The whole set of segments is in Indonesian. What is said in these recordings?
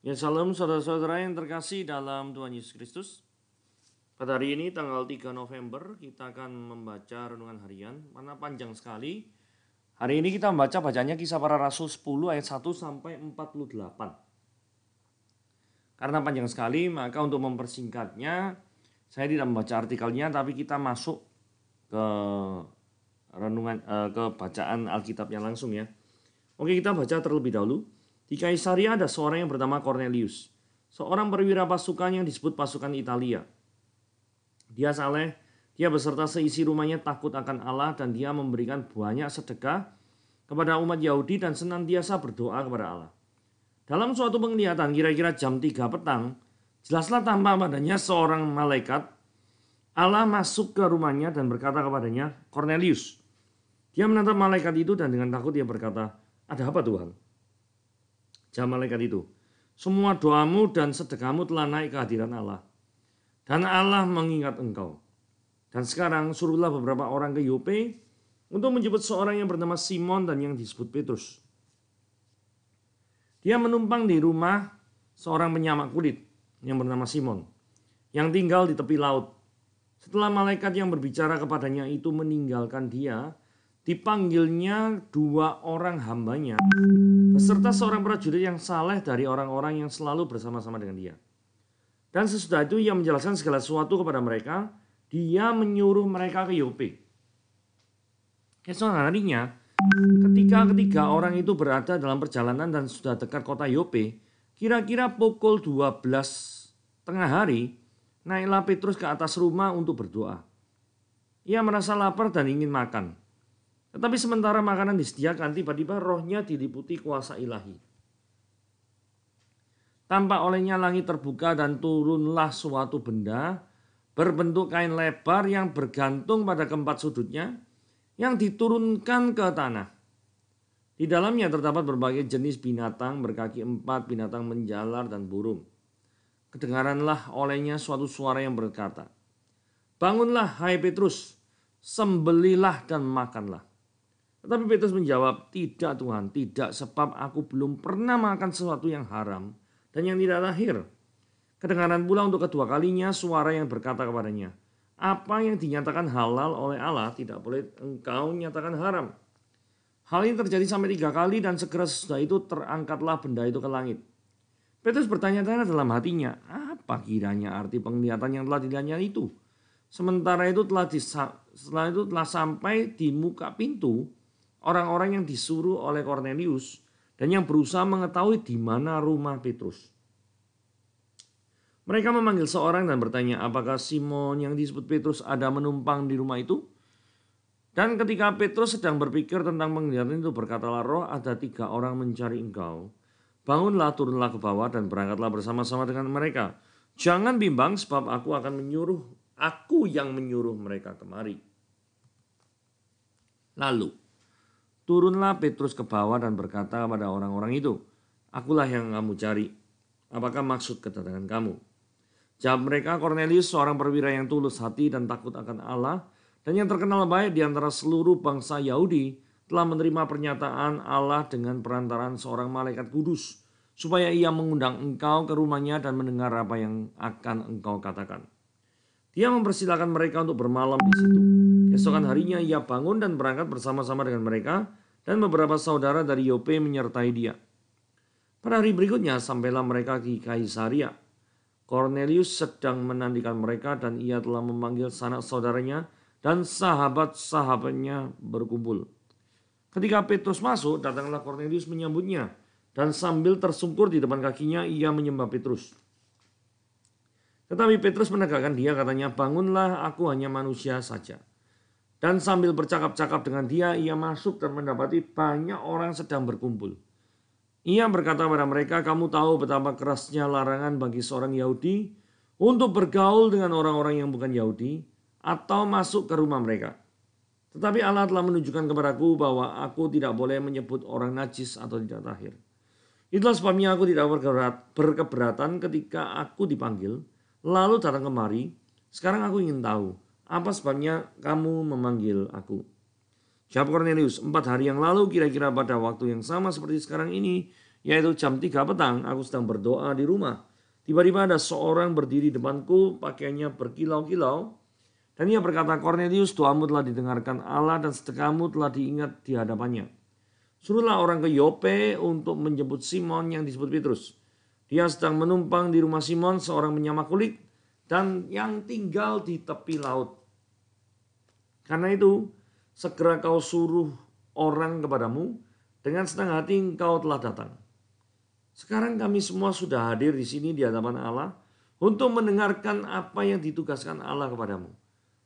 Ya, shalom saudara-saudara yang terkasih dalam Tuhan Yesus Kristus. Pada hari ini tanggal 3 November kita akan membaca renungan harian. Mana panjang sekali. Hari ini kita membaca bacanya Kisah Para Rasul 10 ayat 1 sampai 48. Karena panjang sekali, maka untuk mempersingkatnya saya tidak membaca artikelnya, tapi kita masuk ke renungan ke bacaan Alkitabnya langsung ya. Oke, kita baca terlebih dahulu. Di Kaisaria ada seorang yang bernama Cornelius, seorang perwira pasukan yang disebut pasukan Italia. Dia saleh, dia beserta seisi rumahnya takut akan Allah, dan dia memberikan banyak sedekah kepada umat Yahudi dan senantiasa berdoa kepada Allah. Dalam suatu penglihatan kira-kira jam 3 petang, jelaslah tampak padanya seorang malaikat Allah masuk ke rumahnya dan berkata kepadanya, Cornelius. Dia menatap malaikat itu dan dengan takut dia berkata, ada apa Tuhan? Jawab malaikat itu, semua doamu dan sedekahmu telah naik ke hadirat Allah. Dan Allah mengingat engkau. Dan sekarang suruhlah beberapa orang ke Yope untuk menjemput seorang yang bernama Simon dan yang disebut Petrus. Dia menumpang di rumah seorang penyamak kulit yang bernama Simon, yang tinggal di tepi laut. Setelah malaikat yang berbicara kepadanya itu meninggalkan dia, dipanggilnya dua orang hambanya, beserta seorang prajurit yang saleh dari orang-orang yang selalu bersama-sama dengan dia. Dan sesudah itu ia menjelaskan segala sesuatu kepada mereka. Dia menyuruh mereka ke Yope. Keesokan harinya, ketika ketiga orang itu berada dalam perjalanan dan sudah dekat kota Yope, kira-kira pukul 12 tengah hari, naiklah Petrus ke atas rumah untuk berdoa. Ia merasa lapar dan ingin makan. Tetapi sementara makanan disediakan, tiba-tiba rohnya diliputi kuasa ilahi. Tampak olehnya langit terbuka dan turunlah suatu benda berbentuk kain lebar yang bergantung pada keempat sudutnya, yang diturunkan ke tanah. Di dalamnya terdapat berbagai jenis binatang berkaki 4, binatang menjalar dan burung. Kedengaranlah olehnya suatu suara yang berkata, bangunlah hai Petrus, sembelihlah dan makanlah. Tetapi Petrus menjawab, tidak Tuhan, tidak, sebab aku belum pernah makan sesuatu yang haram dan yang tidak tahir. Kedengaran pula untuk kedua kalinya suara yang berkata kepadanya, apa yang dinyatakan halal oleh Allah tidak boleh engkau nyatakan haram. Hal ini terjadi sampai 3 kali dan segera sesudah itu terangkatlah benda itu ke langit. Petrus bertanya-tanya dalam hatinya, apa kiranya arti penglihatan yang telah dilihatnya itu? Sementara itu setelah itu telah sampai di muka pintu orang-orang yang disuruh oleh Cornelius dan yang berusaha mengetahui di mana rumah Petrus. Mereka memanggil seorang dan bertanya, apakah Simon yang disebut Petrus ada menumpang di rumah itu? Dan ketika Petrus sedang berpikir tentang penglihatan itu, berkatalah roh, ada 3 orang mencari engkau. Bangunlah, turunlah ke bawah dan berangkatlah bersama-sama dengan mereka. Jangan bimbang sebab aku yang menyuruh mereka kemari. Lalu turunlah Petrus ke bawah dan berkata kepada orang-orang itu, akulah yang kamu cari. Apakah maksud kedatangan kamu? Jawab mereka, Cornelius seorang perwira yang tulus hati dan takut akan Allah dan yang terkenal baik di antara seluruh bangsa Yahudi telah menerima pernyataan Allah dengan perantaraan seorang malaikat kudus supaya ia mengundang engkau ke rumahnya dan mendengar apa yang akan engkau katakan. Dia mempersilakan mereka untuk bermalam di situ. Keesokan harinya ia bangun dan berangkat bersama-sama dengan mereka dan beberapa saudara dari Yope menyertai dia. Pada hari berikutnya sampailah mereka di Kaisaria. Cornelius sedang menantikan mereka dan ia telah memanggil sanak saudaranya dan sahabat-sahabatnya berkumpul. Ketika Petrus masuk, datanglah Cornelius menyambutnya dan sambil tersungkur di depan kakinya ia menyembah Petrus. Tetapi Petrus menegakkan dia, katanya, bangunlah, aku hanya manusia saja. Dan sambil bercakap-cakap dengan dia, ia masuk dan mendapati banyak orang sedang berkumpul. Ia berkata kepada mereka, kamu tahu betapa kerasnya larangan bagi seorang Yahudi untuk bergaul dengan orang-orang yang bukan Yahudi atau masuk ke rumah mereka. Tetapi Allah telah menunjukkan kepadaku bahwa aku tidak boleh menyebut orang najis atau tidak tahir. Itulah sebabnya aku tidak berkeberatan ketika aku dipanggil, lalu datang kemari. Sekarang aku ingin tahu, apa sebabnya kamu memanggil aku? Jawab Cornelius, 4 hari yang lalu kira-kira pada waktu yang sama seperti sekarang ini, yaitu jam 3 petang, aku sedang berdoa di rumah. Tiba-tiba ada seorang berdiri depanku, pakaiannya berkilau-kilau. Dan ia berkata, Kornelius, doamu telah didengarkan Allah dan sedekahmu telah diingat di hadapannya. Suruhlah orang ke Yope untuk menjemput Simon yang disebut Petrus. Dia sedang menumpang di rumah Simon, seorang penyama kulit, dan yang tinggal di tepi laut. Karena itu, segera kau suruh orang kepadamu, dengan senang hati engkau telah datang. Sekarang kami semua sudah hadir di sini di hadapan Allah untuk mendengarkan apa yang ditugaskan Allah kepadamu.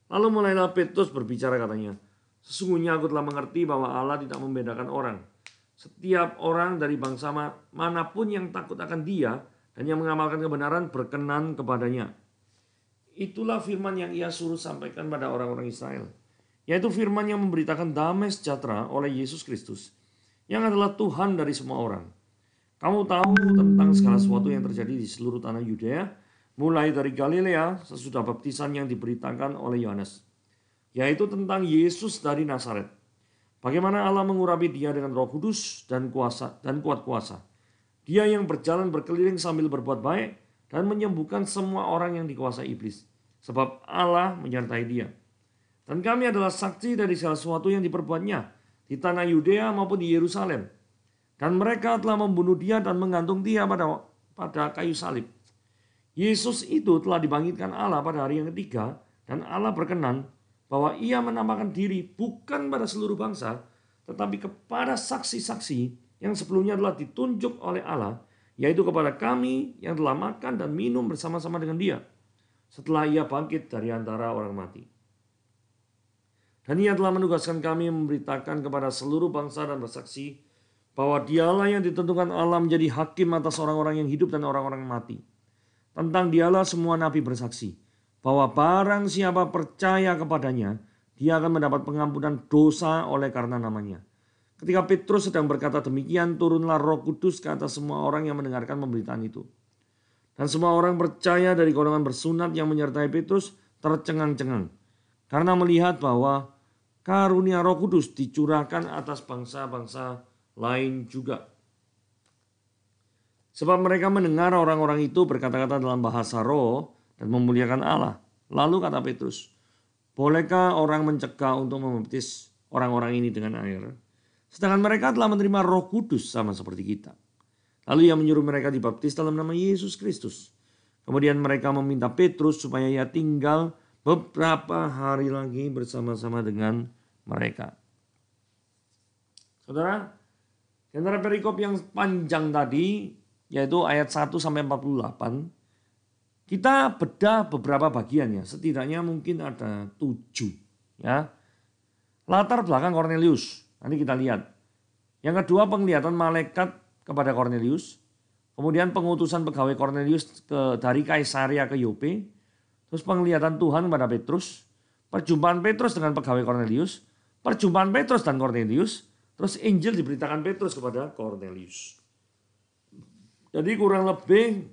Lalu mulailah Petrus berbicara katanya, sesungguhnya aku telah mengerti bahwa Allah tidak membedakan orang. Setiap orang dari bangsa manapun yang takut akan Dia dan yang mengamalkan kebenaran berkenan kepadanya. Itulah firman yang ia suruh sampaikan pada orang-orang Israel, yaitu firman yang memberitakan damai sejahtera oleh Yesus Kristus, yang adalah Tuhan dari semua orang. Kamu tahu tentang segala sesuatu yang terjadi di seluruh tanah Yudea, mulai dari Galilea sesudah baptisan yang diberitakan oleh Yohanes, yaitu tentang Yesus dari Nazaret. Bagaimana Allah mengurapi Dia dengan Roh Kudus dan kuat kuasa. Dia yang berjalan berkeliling sambil berbuat baik dan menyembuhkan semua orang yang dikuasai iblis, sebab Allah menyertai Dia. Dan kami adalah saksi dari segala sesuatu yang diperbuatnya di tanah Yudea maupun di Yerusalem. Dan mereka telah membunuh Dia dan menggantung Dia pada kayu salib. Yesus itu telah dibangkitkan Allah pada hari yang ketiga, dan Allah berkenan bahwa Ia menampakkan diri bukan pada seluruh bangsa, tetapi kepada saksi-saksi yang sebelumnya telah ditunjuk oleh Allah, yaitu kepada kami yang telah makan dan minum bersama-sama dengan Dia setelah Ia bangkit dari antara orang mati. Dan Ia telah menugaskan kami memberitakan kepada seluruh bangsa dan bersaksi bahwa Dialah yang ditentukan Allah menjadi hakim atas orang-orang yang hidup dan orang-orang mati. Tentang Dialah semua nabi bersaksi bahwa barang siapa percaya kepadanya, dia akan mendapat pengampunan dosa oleh karena namanya. Ketika Petrus sedang berkata demikian, turunlah Roh Kudus ke atas semua orang yang mendengarkan pemberitaan itu. Dan semua orang percaya dari golongan bersunat yang menyertai Petrus tercengang-cengang, karena melihat bahwa karunia Roh Kudus dicurahkan atas bangsa-bangsa lain juga. Sebab mereka mendengar orang-orang itu berkata-kata dalam bahasa roh dan memuliakan Allah. Lalu kata Petrus, bolehkah orang mencegah untuk membaptis orang-orang ini dengan air? Sedangkan mereka telah menerima Roh Kudus sama seperti kita. Lalu ia menyuruh mereka dibaptis dalam nama Yesus Kristus. Kemudian mereka meminta Petrus supaya ia tinggal beberapa hari lagi bersama-sama dengan mereka. Saudara, di antara perikop yang panjang tadi, yaitu ayat 1 sampai 48, kita bedah beberapa bagiannya, setidaknya mungkin ada 7. Ya. Latar belakang Kornelius, nanti kita lihat. Yang kedua, penglihatan malaikat kepada Kornelius. Kemudian pengutusan pegawai Kornelius dari Kaisaria ke Yope. Terus penglihatan Tuhan kepada Petrus. Perjumpaan Petrus dengan pegawai Kornelius. Perjumpaan Petrus dan Kornelius. Terus Injil diberitakan Petrus kepada Kornelius. Jadi kurang lebih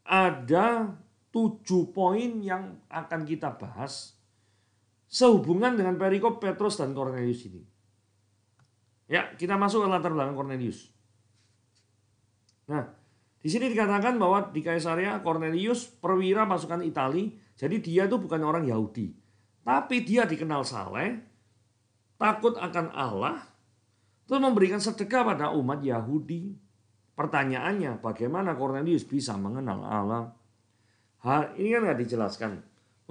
ada 7 poin yang akan kita bahas sehubungan dengan perikop Petrus dan Kornelius ini. Ya, kita masuk ke latar belakang Kornelius. Nah, di sini dikatakan bahwa di Kaisaria Kornelius perwira pasukan Itali, jadi dia itu bukan orang Yahudi. Tapi dia dikenal saleh, takut akan Allah, terus memberikan sedekah pada umat Yahudi. Pertanyaannya, bagaimana Kornelius bisa mengenal Allah? Hal ini kan nggak dijelaskan.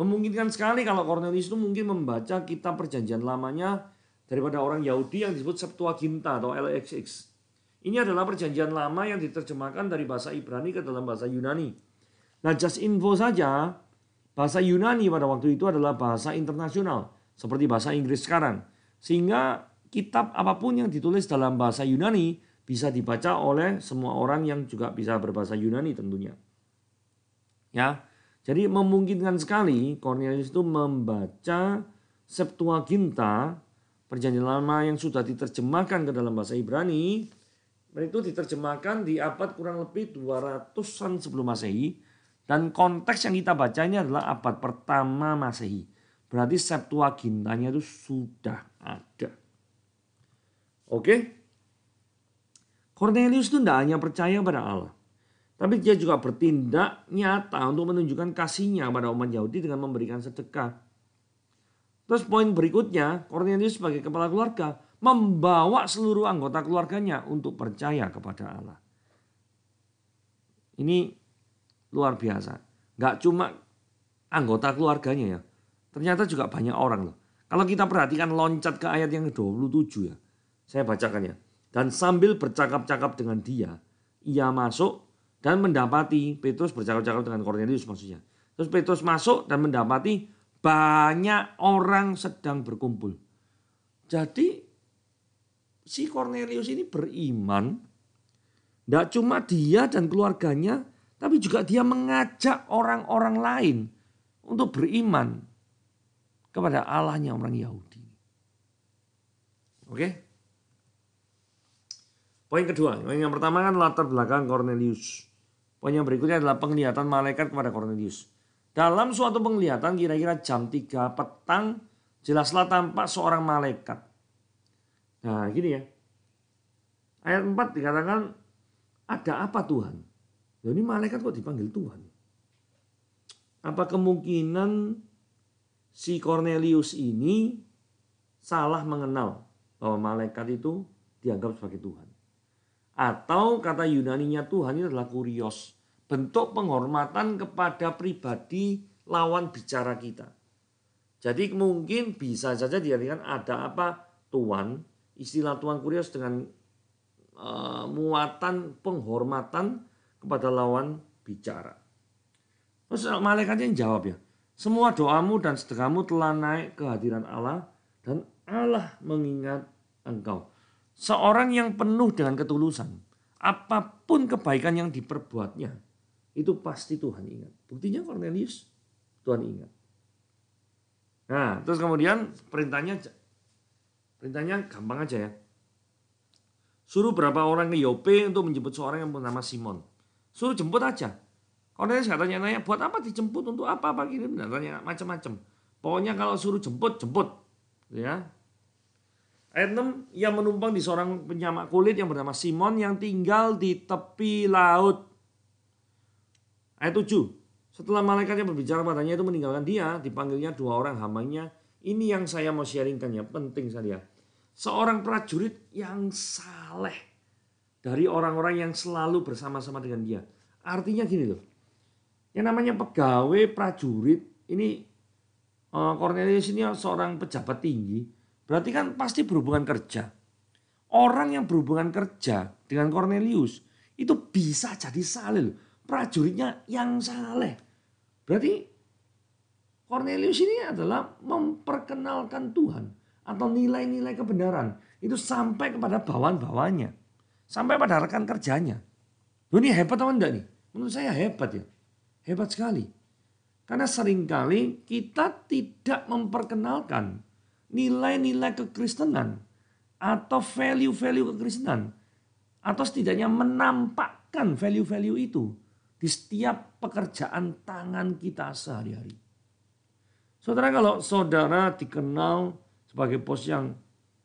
Memungkinkan sekali kalau Kornelius itu mungkin membaca kitab perjanjian lamanya daripada orang Yahudi yang disebut Septuaginta atau LXX. Ini adalah perjanjian lama yang diterjemahkan dari bahasa Ibrani ke dalam bahasa Yunani. Nah, just info saja, bahasa Yunani pada waktu itu adalah bahasa internasional, seperti bahasa Inggris sekarang. Sehingga kitab apapun yang ditulis dalam bahasa Yunani bisa dibaca oleh semua orang yang juga bisa berbahasa Yunani tentunya. Ya, jadi memungkinkan sekali Kornelius itu membaca Septuaginta, perjanjian lama yang sudah diterjemahkan ke dalam bahasa Ibrani, dan itu diterjemahkan di abad kurang lebih 200-an sebelum Masehi, dan konteks yang kita baca ini adalah abad pertama Masehi. Berarti Septuagintanya itu sudah ada. Oke? Cornelius itu tidak hanya percaya pada Allah, tapi dia juga bertindak nyata untuk menunjukkan kasihnya pada umat Yahudi dengan memberikan sedekah. Terus poin berikutnya, Cornelius sebagai kepala keluarga membawa seluruh anggota keluarganya untuk percaya kepada Allah. Ini luar biasa. Gak cuma anggota keluarganya ya. Ternyata juga banyak orang loh. Kalau kita perhatikan loncat ke ayat yang ke-27 ya. Saya bacakan ya. Dan sambil bercakap-cakap dengan dia, ia masuk dan mendapati, Petrus bercakap-cakap dengan Cornelius maksudnya. Terus Petrus masuk dan mendapati banyak orang sedang berkumpul. Jadi si Cornelius ini beriman, tidak cuma dia dan keluarganya, tapi juga dia mengajak orang-orang lain untuk beriman kepada Allahnya orang Yahudi. Oke? Poin kedua, yang pertama kan latar belakang Cornelius. Poin yang berikutnya adalah penglihatan malaikat kepada Cornelius. Dalam suatu penglihatan kira-kira jam 3 petang, jelaslah tampak seorang malaikat. Nah gini ya, ayat 4 dikatakan, ada apa Tuhan? Loh, ini malaikat kok dipanggil Tuhan? Apa kemungkinan si Cornelius ini salah mengenal bahwa malaikat itu dianggap sebagai Tuhan? Atau kata Yunaninya Tuhan ini adalah kurios, bentuk penghormatan kepada pribadi lawan bicara kita. Jadi mungkin bisa saja diartikan ada apa Tuhan, istilah Tuhan kurios dengan muatan penghormatan kepada lawan bicara. Terus malaikatnya jawab ya, semua doamu dan sedekahmu telah naik ke hadiran Allah dan Allah mengingat engkau. Seorang yang penuh dengan ketulusan, apapun kebaikan yang diperbuatnya, itu pasti Tuhan ingat. Buktinya Cornelius, Tuhan ingat. Nah, terus kemudian perintahnya gampang aja ya. Suruh berapa orang ke Yope untuk menjemput seorang yang bernama Simon. Suruh jemput aja. Cornelius gak tanya-tanya, buat apa dijemput, untuk apa kirim, dan tanya macam-macam. Pokoknya kalau suruh jemput. Ya. Ayat 6, ia menumpang di seorang penyamak kulit yang bernama Simon yang tinggal di tepi laut. Ayat 7, setelah malaikatnya berbicara padanya itu meninggalkan dia, dipanggilnya 2 orang hambanya. Ini yang saya mau sharingkan ya, penting saja. Seorang prajurit yang saleh dari orang-orang yang selalu bersama-sama dengan dia. Artinya gini loh, yang namanya pegawai prajurit, ini Cornelius ini seorang pejabat tinggi. Berarti kan pasti berhubungan kerja. Orang yang berhubungan kerja dengan Cornelius itu bisa jadi saleh. Prajuritnya yang saleh. Berarti Cornelius ini adalah memperkenalkan Tuhan atau nilai-nilai kebenaran. Itu sampai kepada bawahan-bawahannya. Sampai pada rekan kerjanya. Loh, ini hebat atau enggak nih? Menurut saya hebat ya. Hebat sekali. Karena seringkali kita tidak memperkenalkan nilai-nilai kekristenan atau value-value kekristenan, atau setidaknya menampakkan value-value itu di setiap pekerjaan tangan kita sehari-hari. Saudara, kalau saudara dikenal sebagai bos yang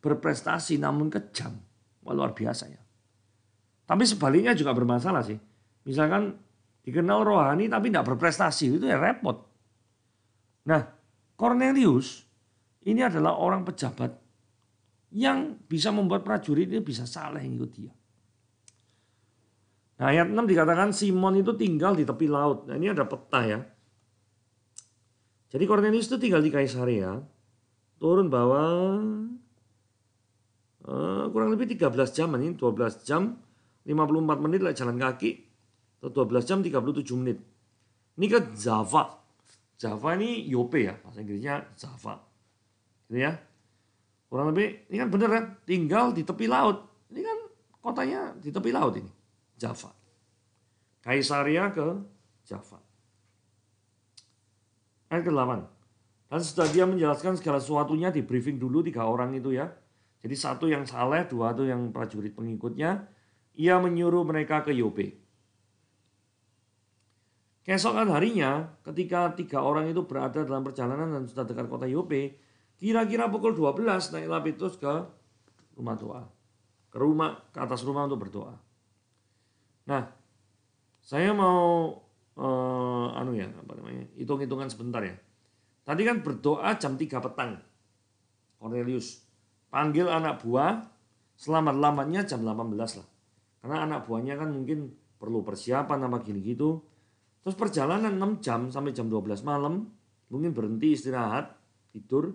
berprestasi namun kejam, luar biasa ya. Tapi sebaliknya juga bermasalah sih. Misalkan dikenal rohani tapi tidak berprestasi, itu ya repot. Nah, Cornelius ini adalah orang pejabat yang bisa membuat prajurit itu bisa saleh ikut dia. Nah, ayat 6 dikatakan Simon itu tinggal di tepi laut. Nah, ini ada peta ya. Jadi Cornelius itu tinggal di Kaisarea, turun bawah kurang lebih 13 jam, ini 12 jam 54 menit lah jalan kaki, atau 12 jam 37 menit. Ini ke Java. Java ini Yope ya, bahasa Inggrisnya Java. Gitu ya. Kurang lebih, ini kan bener kan, tinggal di tepi laut. Ini kan kotanya di tepi laut ini, Java. Kaisarea ke Java. Ayat ke-8. Dan setelah dia menjelaskan segala sesuatunya, di briefing dulu 3 orang itu ya. Jadi 1 yang saleh, 2 itu yang prajurit pengikutnya. Ia menyuruh mereka ke Yope. Keesokan harinya, ketika 3 orang itu berada dalam perjalanan dan sudah dekat kota Yope, kira-kira pukul 12 naiklah Petrus ke rumah doa. Ke atas rumah untuk berdoa. Nah, saya mau hitung-hitungan sebentar ya. Tadi kan berdoa jam 3 petang. Cornelius panggil anak buah, selamat-lambatnya jam 18 lah. Karena anak buahnya kan mungkin perlu persiapan apa gini gitu. Terus perjalanan 6 jam sampai jam 12 malam, mungkin berhenti istirahat, tidur.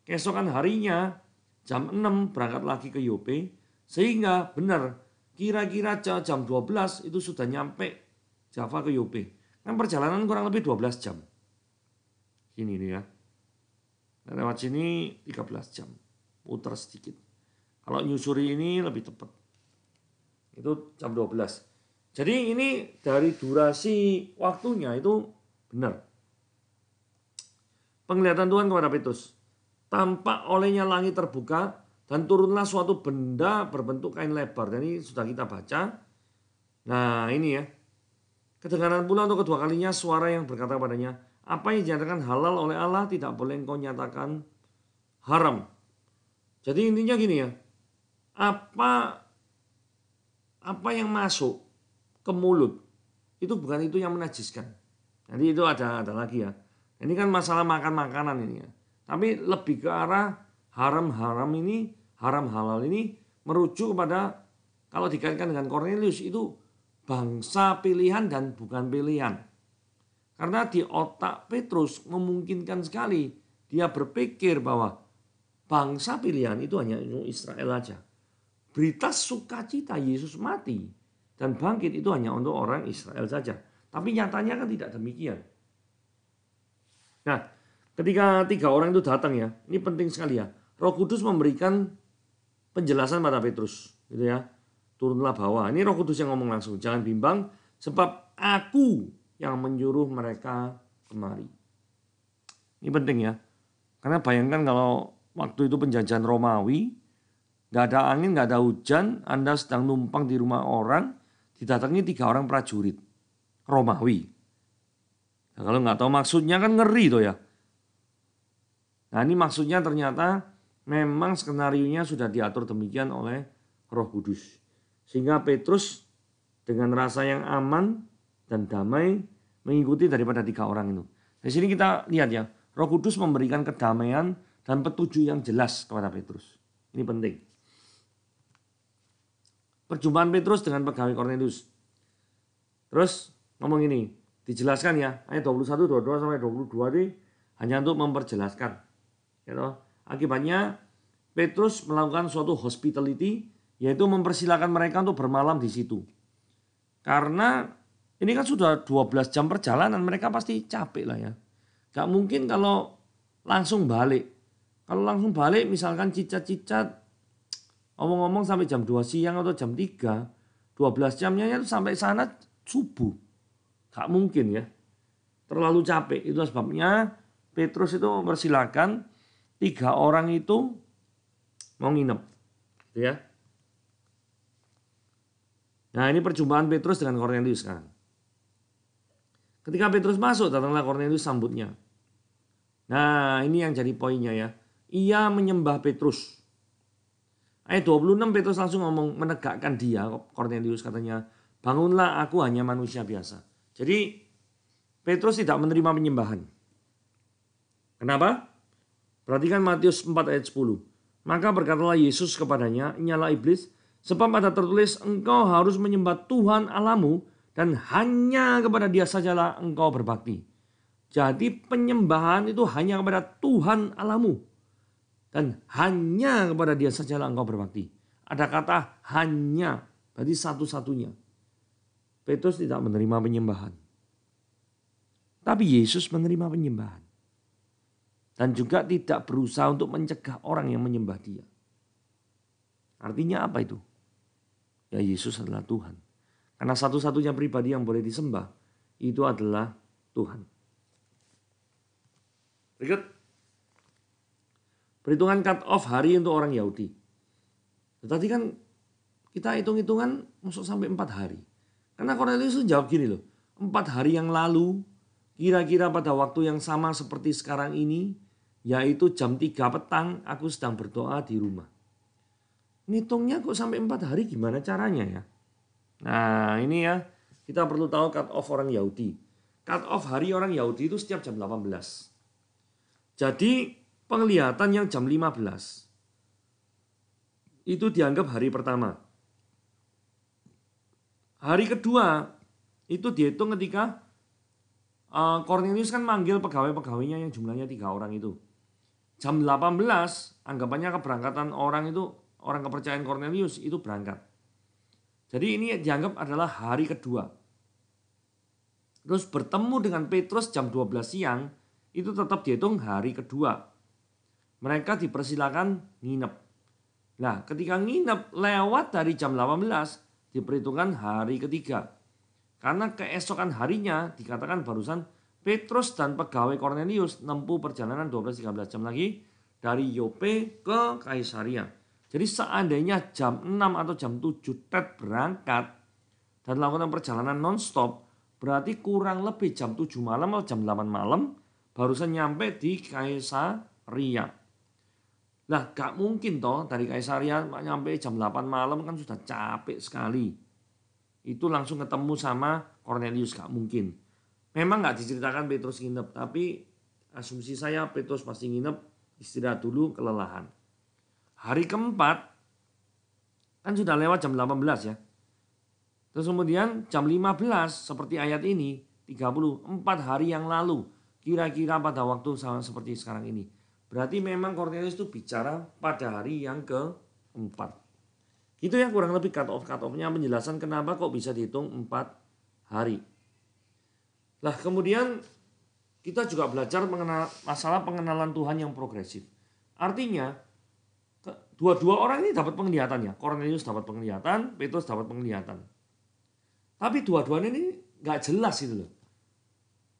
Keesokan harinya jam 6 berangkat lagi ke Yope, sehingga benar kira-kira jam 12 itu sudah nyampe Java ke Yope. Kan perjalanan kurang lebih 12 jam. Sini nih ya. Lewat sini 13 jam. Putar sedikit. Kalau nyusuri ini lebih tepat. Itu jam 12. Jadi ini dari durasi waktunya itu benar. Penglihatan Tuhan kepada Petrus. Tampak olehnya langit terbuka dan turunlah suatu benda berbentuk kain lebar. Dan ini sudah kita baca. Nah ini ya. Kedengaran pula untuk kedua kalinya suara yang berkata kepadanya, apa yang dinyatakan halal oleh Allah tidak boleh engkau nyatakan haram. Jadi intinya gini ya. Apa yang masuk ke mulut itu bukan itu yang menajiskan. Nanti itu ada lagi ya. Ini kan masalah makan makanan ini ya. Tapi lebih ke arah haram halal ini merujuk kepada kalau dikaitkan dengan Cornelius itu bangsa pilihan dan bukan pilihan. Karena di otak Petrus memungkinkan sekali dia berpikir bahwa bangsa pilihan itu hanya Israel aja. Berita sukacita Yesus mati dan bangkit itu hanya untuk orang Israel saja. Tapi nyatanya kan tidak demikian. Nah, ketika 3 orang itu datang ya, ini penting sekali ya. Roh Kudus memberikan penjelasan pada Petrus, gitu ya. Turunlah bawah. Ini Roh Kudus yang ngomong langsung. Jangan bimbang, sebab aku yang menyuruh mereka kemari. Ini penting ya. Karena bayangkan kalau waktu itu penjajahan Romawi, gak ada angin, gak ada hujan, Anda sedang numpang di rumah orang, didatangi 3 orang prajurit Romawi. Nah, kalau nggak tahu maksudnya kan ngeri tuh ya. Nah ini maksudnya ternyata memang skenarionya sudah diatur demikian oleh Roh Kudus. Sehingga Petrus dengan rasa yang aman dan damai mengikuti daripada 3 orang itu. Di sini kita lihat ya, Roh Kudus memberikan kedamaian dan petunjuk yang jelas kepada Petrus. Ini penting. Perjumpaan Petrus dengan pegawai Cornelius. Terus ngomong ini, dijelaskan ya, ayat 21, 22 sampai 22 ini hanya untuk memperjelaskan. Gitu. Akibatnya Petrus melakukan suatu hospitality, yaitu mempersilahkan mereka untuk bermalam di situ. Karena ini kan sudah 12 jam perjalanan, mereka pasti capek lah ya. Gak mungkin kalau langsung balik. Kalau langsung balik misalkan cicat-cicat, ngomong-ngomong sampai jam 2 siang atau jam 3, 12 jamnya itu sampai sana subuh. Gak mungkin ya. Terlalu capek. Itu sebabnya Petrus itu mempersilahkan 3 orang itu mau nginep. Gitu ya. Nah ini perjumpaan Petrus dengan Cornelius sekarang. Ketika Petrus masuk, datanglah Cornelius sambutnya. Nah ini yang jadi poinnya ya. Ia menyembah Petrus. Ayat 26 Petrus langsung ngomong menegakkan dia. Cornelius katanya, bangunlah, aku hanya manusia biasa. Jadi Petrus tidak menerima penyembahan. Kenapa? Perhatikan Matius 4 ayat 10. Maka berkatalah Yesus kepadanya, nyala iblis, sebab ada tertulis engkau harus menyembah Tuhan Allahmu dan hanya kepada dia sajalah engkau berbakti. Jadi penyembahan itu hanya kepada Tuhan Allahmu dan hanya kepada dia sajalah engkau berbakti. Ada kata hanya, berarti satu-satunya. Petrus tidak menerima penyembahan. Tapi Yesus menerima penyembahan. Dan juga tidak berusaha untuk mencegah orang yang menyembah dia. Artinya apa itu? Ya Yesus adalah Tuhan. Karena satu-satunya pribadi yang boleh disembah itu adalah Tuhan. Berikut. Perhitungan cut off hari untuk orang Yahudi. Tadi kan kita hitung-hitungan masuk sampai 4 hari. Karena Cornelius itu jawab gini loh. 4 hari yang lalu, kira-kira pada waktu yang sama seperti sekarang ini, yaitu jam 3 petang, aku sedang berdoa di rumah. Ngitungnya kok sampai 4 hari gimana caranya ya? Nah ini ya, kita perlu tahu cut off orang Yahudi. Cut off hari orang Yahudi itu setiap jam 18. Jadi penglihatan yang jam 15 itu dianggap hari pertama. Hari kedua itu dihitung ketika Cornelius kan manggil pegawai-pegawainya yang jumlahnya 3 orang itu. Jam 18 anggapannya keberangkatan orang itu, orang kepercayaan Cornelius itu berangkat. Jadi ini dianggap adalah hari kedua. Terus bertemu dengan Petrus jam 12 siang itu tetap dihitung hari kedua. Mereka dipersilakan nginep. Nah ketika nginep lewat dari jam 18 diperhitungkan hari ketiga. Karena keesokan harinya dikatakan barusan Petrus dan pegawai Cornelius nempuh perjalanan 12-13 jam lagi dari Yope ke Kaisaria. Jadi seandainya jam 6 atau jam 7 Ted berangkat dan melakukan perjalanan non-stop, berarti kurang lebih jam 7 malam atau jam 8 malam barusan nyampe di Kaisaria. Lah gak mungkin toh dari Kaisaria nyampe jam 8 malam kan sudah capek sekali. Itu langsung ketemu sama Cornelius, gak mungkin. Memang gak diceritakan Petrus nginep, tapi asumsi saya Petrus pasti nginep, istirahat dulu, kelelahan. Hari keempat kan sudah lewat jam 18 ya. Terus kemudian jam 15 seperti ayat ini 34 hari yang lalu kira-kira pada waktu seperti sekarang ini. Berarti memang Cornelius itu bicara pada hari yang keempat. Itu ya kurang lebih cut off-nya penjelasan kenapa kok bisa dihitung 4 hari. Lah kemudian kita juga belajar mengenal masalah pengenalan Tuhan yang progresif. Artinya dua-dua orang ini dapat penglihatan ya. Cornelius dapat penglihatan, Petrus dapat penglihatan. Tapi dua-duanya ini gak jelas gitu loh.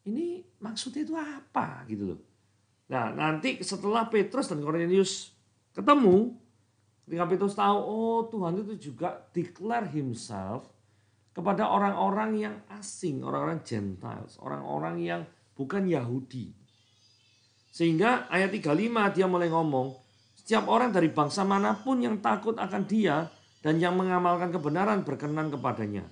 Ini maksudnya itu apa gitu loh. Nah nanti setelah Petrus dan Cornelius ketemu, ketika Petrus tahu oh Tuhan itu juga declare himself kepada orang-orang yang asing, orang-orang Gentiles, orang-orang yang bukan Yahudi. Sehingga ayat 35 dia mulai ngomong, setiap orang dari bangsa manapun yang takut akan dia dan yang mengamalkan kebenaran berkenan kepadanya.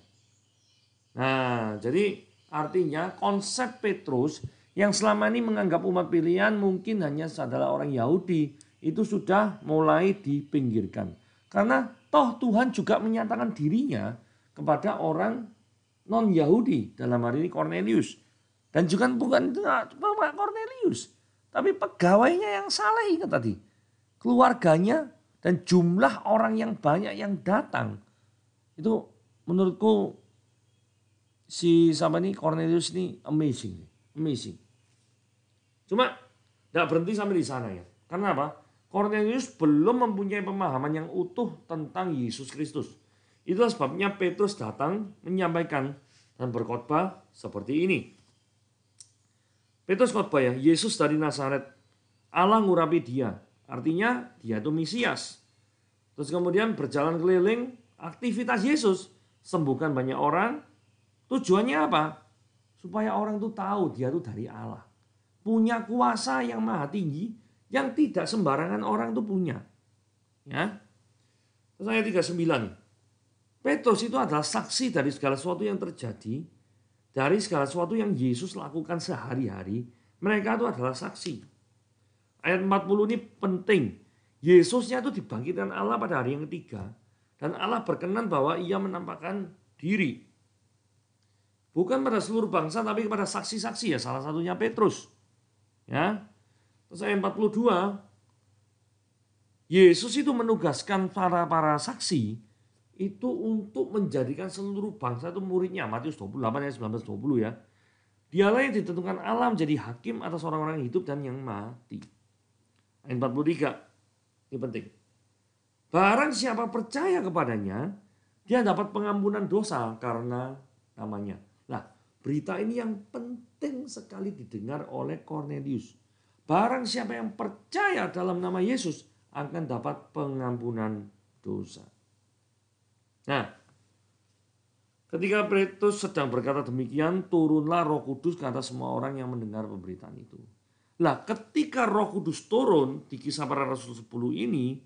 Nah, jadi artinya konsep Petrus yang selama ini menganggap umat pilihan mungkin hanya adalah orang Yahudi itu sudah mulai dipinggirkan. Karena toh Tuhan juga menyatakan dirinya kepada orang non-Yahudi dalam hari ini Cornelius. Dan juga bukan cuma Cornelius, tapi pegawainya yang saleh ingat tadi. Keluarganya dan jumlah orang yang banyak yang datang. Itu menurutku si sama ini Cornelius ini amazing. Cuma tidak berhenti sampai di sana ya. Karena apa? Cornelius belum mempunyai pemahaman yang utuh tentang Yesus Kristus. Itulah sebabnya Petrus datang menyampaikan dan berkhotbah seperti ini. Petrus khotbah ya, Yesus dari Nazaret, Allah ngurapi dia. Artinya dia itu Mesias. Terus kemudian berjalan keliling aktivitas Yesus. Sembuhkan banyak orang. Tujuannya apa? Supaya orang itu tahu dia itu dari Allah. Punya kuasa yang maha tinggi. Yang tidak sembarangan orang itu punya. Ya. Terus ayat 39 nih. Petrus itu adalah saksi dari segala sesuatu yang terjadi. Dari segala sesuatu yang Yesus lakukan sehari-hari. Mereka itu adalah saksi. Ayat 40 ini penting. Yesusnya itu dibangkitkan Allah pada hari yang ketiga. Dan Allah berkenan bahwa ia menampakkan diri. Bukan pada seluruh bangsa tapi kepada saksi-saksi ya. Salah satunya Petrus. Ya. Terus ayat 42. Yesus itu menugaskan para saksi. Itu untuk menjadikan seluruh bangsa itu muridnya. Matius 28 ayat 19-20 ya. Dialah yang ditentukan Allah menjadi hakim atas orang-orang yang hidup dan yang mati. Ayat 43, ini penting. Barang siapa percaya kepadanya, dia dapat pengampunan dosa karena namanya. Nah, berita ini yang penting sekali didengar oleh Cornelius. Barang siapa yang percaya dalam nama Yesus akan dapat pengampunan dosa. Nah, ketika Petrus sedang berkata demikian, turunlah Roh Kudus ke atas semua orang yang mendengar pemberitaan itu. Lah ketika Roh Kudus turun di Kisah Para Rasul 10 ini,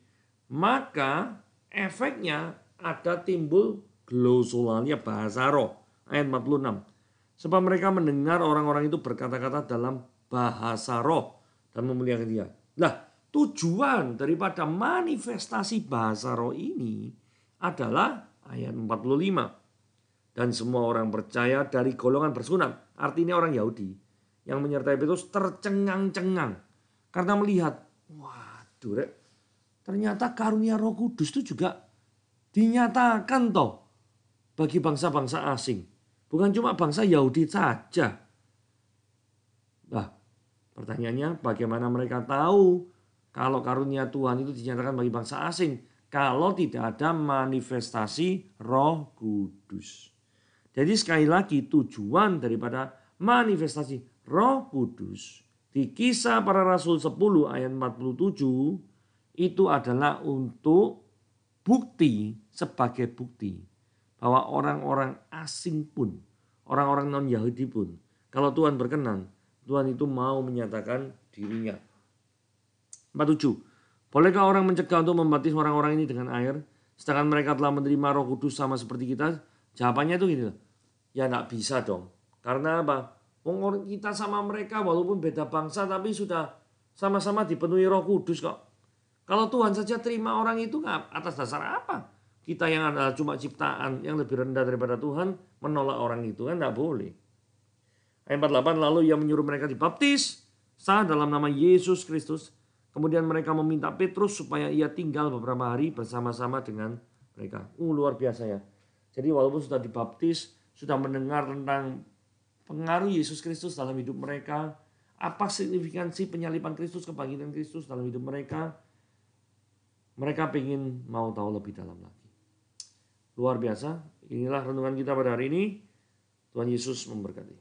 maka efeknya ada timbul glosolalia, bahasa roh. Ayat 46. Sebab mereka mendengar orang-orang itu berkata-kata dalam bahasa roh dan memuliakan Dia. Nah, tujuan daripada manifestasi bahasa roh ini adalah ayat 45. Dan semua orang percaya dari golongan bersunat, artinya orang Yahudi, yang menyertai Petrus tercengang-cengang. Karena melihat, waduh rek, ternyata karunia Roh Kudus itu juga dinyatakan toh bagi bangsa-bangsa asing. Bukan cuma bangsa Yahudi saja. Nah, pertanyaannya bagaimana mereka tahu kalau karunia Tuhan itu dinyatakan bagi bangsa asing kalau tidak ada manifestasi Roh Kudus. Jadi sekali lagi tujuan daripada manifestasi Roh Kudus di Kisah Para Rasul 10 ayat 47 itu adalah untuk bukti, sebagai bukti bahwa orang-orang asing pun, orang-orang non-Yahudi pun, kalau Tuhan berkenan, Tuhan itu mau menyatakan dirinya. 47. Bolehkah orang mencegah untuk membaptis orang-orang ini dengan air, sedangkan mereka telah menerima Roh Kudus sama seperti kita? Jawabannya itu gini, ya enggak bisa dong. Karena apa? Kita sama mereka walaupun beda bangsa tapi sudah sama-sama dipenuhi Roh Kudus kok. Kalau Tuhan saja terima orang itu atas dasar apa? Kita yang adalah cuma ciptaan yang lebih rendah daripada Tuhan menolak orang itu, kan enggak boleh. Ayat 48, lalu ia menyuruh mereka dibaptis sah dalam nama Yesus Kristus. Kemudian mereka meminta Petrus supaya ia tinggal beberapa hari bersama-sama dengan mereka. Luar biasa ya. Jadi walaupun sudah dibaptis, sudah mendengar tentang pengaruh Yesus Kristus dalam hidup mereka, apa signifikansi penyaliban Kristus, kebangkitan Kristus dalam hidup mereka, mereka ingin mau tahu lebih dalam lagi. Luar biasa, inilah renungan kita pada hari ini. Tuhan Yesus memberkati.